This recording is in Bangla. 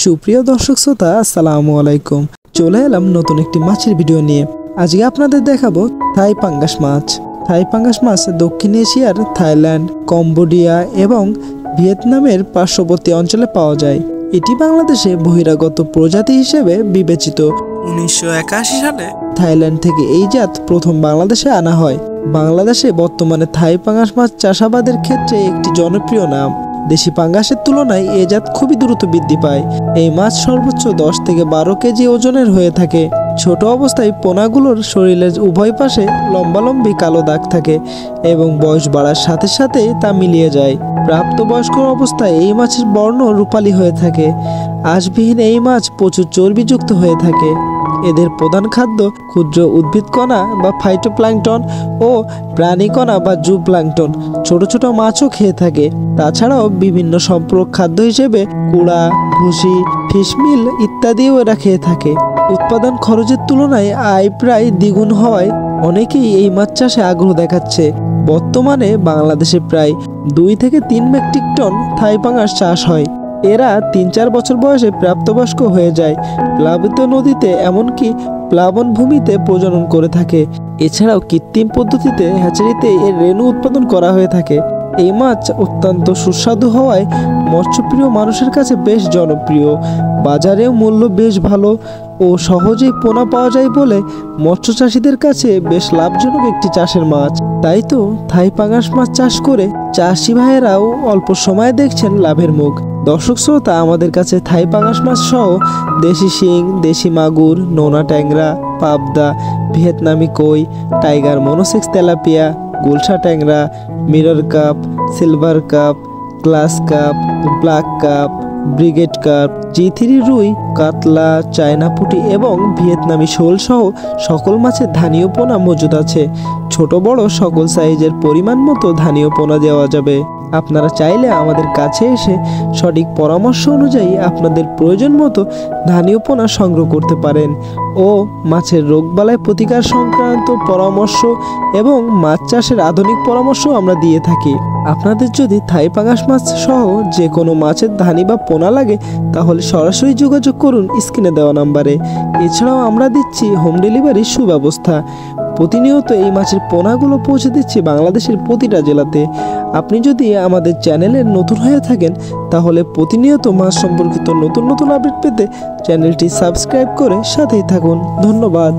সুপ্রিয় দর্শক শ্রোতা, আসসালামু আলাইকুম। চলে এলাম নতুন একটি মাছের ভিডিও নিয়ে। আজকে আপনাদের দেখাবো থাই পাঙ্গাস মাছ। থাই পাঙ্গাস মাছ দক্ষিণ এশিয়ার থাইল্যান্ড, কম্বোডিয়া এবং ভিয়েতনামের পার্শ্ববর্তী অঞ্চলে পাওয়া যায়। এটি বাংলাদেশে বহিরাগত প্রজাতি হিসেবে বিবেচিত। 1981 সালে থাইল্যান্ড থেকে এই জাত প্রথম বাংলাদেশে আনা হয়। বাংলাদেশে বর্তমানে থাই পাঙ্গাস মাছ চাষাবাদের ক্ষেত্রে একটি জনপ্রিয় নাম। দেশি পাঙ্গাসের তুলনায় এ জাত খুবই দ্রুত বৃদ্ধি পায়। এই মাছ সর্বোচ্চ 10 থেকে 12 কেজি ওজনের হয়ে থাকে। ছোট অবস্থায় পোনাগুলোর শরীরের উভয় পাশে লম্বালম্বি কালো দাগ থাকে এবং বয়স বাড়ার সাথে সাথে তা মিলিয়ে যায়। প্রাপ্তবয়স্ক অবস্থায় এই মাছের বর্ণ রূপালী হয়ে থাকে। আঁশবিহীন এই মাছ প্রচুর চর্বিযুক্ত হয়ে থাকে। এদের প্রধান খাদ্য ক্ষুদ্র উদ্ভিদকণা বা ফাইটোপ্ল্যাঙ্কটন ও প্রাণীকণা বা জুপ্ল্যাঙ্কটন। ছোট ছোট মাছও খেয়ে থাকে। তাছাড়াও বিভিন্ন সম্পূরক খাদ্য হিসেবে কুড়া, ভুসি, ফিশমিল ইত্যাদিও এরা খেয়ে থাকে। উৎপাদন খরচের তুলনায় আয় প্রায় দ্বিগুণ হওয়ায় অনেকেই এই মাছ চাষে আগ্রহ দেখাচ্ছে। বর্তমানে বাংলাদেশে প্রায় 2 থেকে 3 মেট্রিক টন থাই পাঙ্গাস চাষ হয়। এরা 3-4 বছর বয়সে প্রাপ্তবয়স্ক হয়ে যায়। প্লাবিত নদীতে এমনকি প্লাবন ভূমিতে প্রজনন করে থাকে। এছাড়াও কৃত্রিম পদ্ধতিতে হ্যাচারিতে এর রেণু উৎপাদন করা হয়ে থাকে। এই মাছ অত্যন্ত সুস্বাদু হওয়ায় মৎস্যপ্রিয় মানুষের কাছে বেশ জনপ্রিয়। বাজারেও মূল্য বেশ ভালো ও সহজেই পোনা পাওয়া যায় বলে মৎস্য চাষিদের কাছে বেশ লাভজনক একটি চাষের মাছ। তাই তো থাই পাঙ্গাস মাছ চাষ করে চাষি ভাইয়েরাও অল্প সময়ে দেখছেন লাভের মুখ। দর্শক শ্রোতা, আমাদের কাছে থাই পাঙ্গাস মাছ সহ দেশি শিং, দেশি মাগুর, নোনা ট্যাংরা, পাবদা, ভিয়েতনামি কই, টাইগার মনোসেক্স তেলাপিয়া, গুলশা ট্যাংরা, mirror cup, silver cup, glass cup, black cup, brigade cup, G3 রুই, কাতলা, চায়না পুঁটি এবং ভিয়েতনামি শোল সহ সকল মাছের ধানীয় পোনা মজুদ আছে। ছোট বড় সকল সাইজের পরিমাণ মতো ধানীয় পোনা দেওয়া যাবে। আপনারা চাইলে আমাদের কাছে এসে সঠিক পরামর্শ অনুযায়ী আপনাদের প্রয়োজন মতো ধানীয় পোনা সংগ্রহ করতে পারেন ও মাছের রোগবালাই প্রতিকার সংক্রান্ত পরামর্শ এবং মাছ চাষের আধুনিক পরামর্শ আমরা দিয়ে থাকি। আপনাদের যদি থাই পাঙ্গাস মাছ সহ যে কোনো মাছের ধানি বা পোনা লাগে তাহলে সরাসরি যোগাযোগ করুন স্ক্রিনে দেওয়া নাম্বারে। এছাড়াও আমরা দিচ্ছি হোম ডেলিভারির সুব্যবস্থা। প্রতিনিয়ত এই মাছের পোনাগুলো পৌঁছে দিচ্ছি বাংলাদেশের প্রতিটা জেলাতে। আপনি যদি আমাদের চ্যানেলের নতুন হয়ে থাকেন তাহলে প্রতিনিয়ত মাছ সম্পর্কিত নতুন নতুন আপডেট পেতে চ্যানেলটি সাবস্ক্রাইব করে সাথেই থাকুন। ধন্যবাদ।